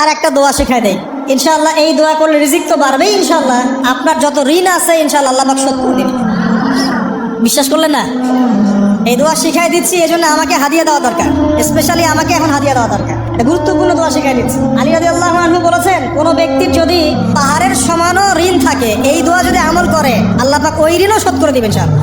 আর একটা দোয়া শেখায় দেয়, ইনশাআল্লাহ এই দোয়া করলে রিজিক তো বাড়বেই ইনশাআল্লাহ, আপনার যত ঋণ আছে ইনশাআল্লাহ আল্লাহ পাক শোধ করে দিবেন। বিশ্বাস করলেন না? এই দোয়া শিখাই দিচ্ছি, এই জন্য আমাকে হাদিয়া দেওয়া দরকার, স্পেশালি আমাকে এখন হাদিয়া দেওয়া দরকার। এটা গুরুত্বপূর্ণ দোয়া শিখাই দিচ্ছি। আলী রাদিয়াল্লাহু আনহু বলেছেন, কোনো ব্যক্তির যদি পাহাড়ের সমানও ঋণ থাকে, এই দোয়া যদি আমল করে আল্লাহ পাক ওই ঋণও শোধ করে দিবেন ইনশাআল্লাহ।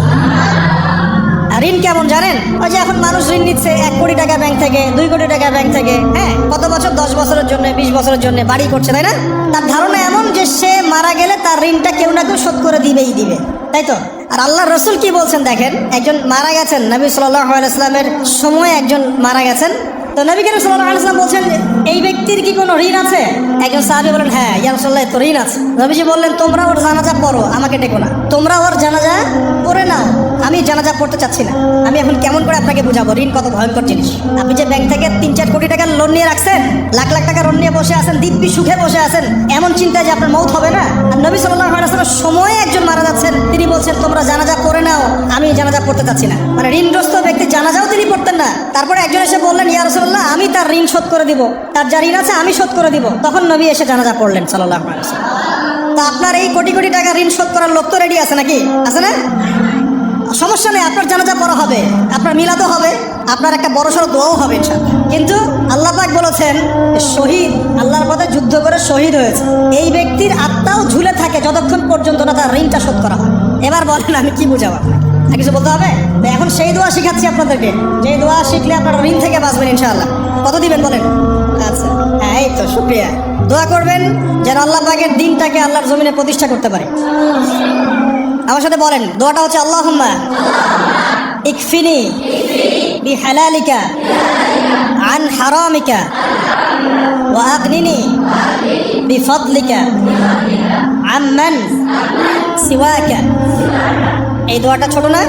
ঋণ কেমন জানেন? ওই যে এখন মানুষ ঋণ নিচ্ছে 1 কোটি টাকা ব্যাংক থেকে, 2 কোটি টাকা ব্যাংক থেকে, হ্যাঁ, কত বছর, 10 বছরের জন্য, 20 বছরের জন্য বাড়ি করছে, তাই না? তার ধারণা এমন যে সে মারা গেলে তার ঋণটা কেউ না কেউ শোধ করে দিবেই দিবে, তাই তো? আর আল্লাহ রসুল কি বলছেন দেখেন, একজন মারা গেছেন, নবী সাল্লাল্লাহু আলাইহি ওয়াসাল্লামের সময় একজন মারা গেছেন, তো নবী করিম সাল্লাল্লাহু আলাইহি ওয়াসাল্লাম বলছেন, এই ব্যক্তির কি কোনো ঋণ আছে? একজন সাহাবী বলেন, হ্যাঁ ইয়া রাসূলুল্লাহ, তো ঋণ আছে। নবীজি বললেন, তোমরা ওর জানাজা পড়ো, আমাকে ডেকো না, তোমরা ওর জানাজা পড়ে নাও, আমি জানাজা পড়তে চাচ্ছি না। আমি এখন কেমন করে আপনাকে বুঝাবো ঋণ কত ভয়ঙ্কর জিনিস? আপনি যে ব্যাংক থেকে 3-4 কোটি টাকার লোন নিয়ে রাখছেন, লাখ লাখ টাকা লোন নিয়ে বসে আছেন, দিব্যি সুখে বসে আছেন, এমন চিন্তায় যে আপনার মৌত হবে না। আর নবী সাল্লাল্লাহু আলাইহি ওয়াসাল্লামের সময়ে একজন মারা যাচ্ছেন, তিনি বলছেন, তোমরা জানাজা পড়ে নাও, আমি জানাজা পড়তে চাচ্ছি না। মানে ঋণগ্রস্ত ব্যক্তি জানাজাও তিনি পড়তেন না। তারপরে একজন এসে বললেন, ইয়া রাসূলুল্লাহ, আমি তার ঋণ শোধ করে দিব, তার যা ঋণ আছে আমি শোধ করে দিব। তখন নবী এসে জানাজা পড়লেন সাল্লাল্লাহু আলাইহি ওয়াসাল্লাম। তো আপনার এই কোটি কোটি টাকা ঋণ শোধ করার লোক তো রেডি আছে নাকি? আছে না? সমস্যা নেই, আপনার জানাজা পড়া হবে, আপনার মিলাদও হবে, আপনার একটা বড়সড় দোয়াও হবে ইনশাআল্লাহ। কিন্তু আল্লাহ পাক বলেছেন, শহীদ, আল্লাহর পথে যুদ্ধ করে শহীদ হয়েছে, এই ব্যক্তির আত্মাও ঝুলে থাকে যতক্ষণ পর্যন্ত না তার ঋণটা শোধ করা হয়। এবার বলেন আমি কি বুঝাবো আপনাকে? আর কিছু বলতে হবে? তো এখন সেই দোয়া শিখাচ্ছি আপনাদেরকে, যে দোয়া শিখলে আপনার ঋণ থেকে বাঁচবেন ইনশাআল্লাহ। কত দিবেন বলেন? আচ্ছা, হ্যাঁ, এই তো শুকরিয়া। দোয়া করবেন যেন আল্লাহ পাকের দিনটাকে আল্লাহর জমিনে প্রতিষ্ঠা করতে পারে। আমার সাথে বলেন, দোয়াটা হচ্ছে, আল্লাহুম্মা ইকফিনি বিহালালিকা আন হারামিকা ওয়া আগনিনি বিফদলিকা আম্মান সিওয়াকা। এই দোয়াটা ছোট না,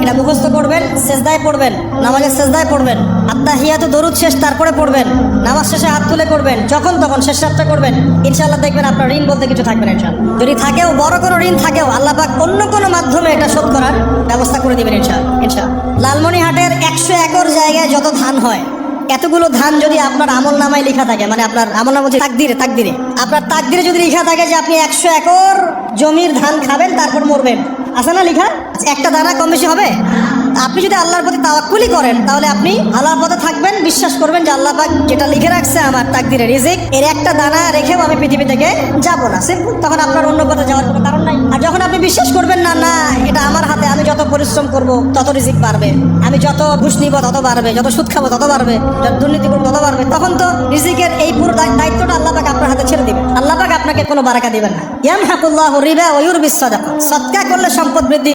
এটা মুখস্থ করবেন, সেজদায় পড়বেন, নামাজের সেজদায় পড়বেন, আত্তাহিয়াতু দরুদ শেষ তারপরে পড়বেন, নামাজ শেষে হাত তুলে করবেন, যখন তখন শেষ রাতটা করবেন, ইনশাআল্লাহ দেখবেন আপনার ঋণ বলতে কিছু থাকবে না ইনশাআল্লাহ। যদি থাকেও, বড় কোনো ঋণ থাকেও, আল্লাহ পাক অন্য কোনো মাধ্যমে এটা শোধ করার ব্যবস্থা করে দিবেন ইনশাআল্লাহ। লালমনিরহাটের 100 একর জায়গায় যত ধান হয়, এতগুলো ধান যদি আপনার আমল নামায় লেখা থাকে, মানে আপনার আমল নামা তাকদিরে আপনার তাকদিরে যদি লেখা থাকে যে আপনি 100 একর জমির ধান খাবেন তারপর মরবেন, আছে না লেখা? একটা দানা কম বেশি হবে? আপনি যদি আল্লাহর প্রতি তাওয়াক্কুলি করেন, তাহলে আপনি আল্লাহর পথে থাকবেন, বিশ্বাস করবেন যে আল্লাহ পাক যেটা লিখে রাখছে আমার তাকদিরে রিজিক, এর একটা দানা রেখেও আমি পৃথিবী থেকে যাব না, সিম্পল। তখন আপনার অন্য পথে যাওয়ার কোনো কারণ নাই। আর যখন আপনি বিশ্বাস করবেন না, না এটা আমার হাতে, আমি যত পরিশ্রম করব তত রিজিক বাড়বে, আমি যত ঘুষ নিব তত বাড়বে, যত সুদ খাবো তত বাড়বে, যত দুর্নীতি করবো তত বাড়বে, তখন তো রিজিকের এই পুরো দায়িত্বটা আল্লাহ পাক আপনার হাতে ছেড়ে দিবেন। আল্লাহ পাক আপনাকে কোনো বারাকা দিবেন না। ইয়ামহাকুল্লাহু রিবা ওয়া ইউরবিস সাদাকা। সদকা করলে সম্পদ বৃদ্ধি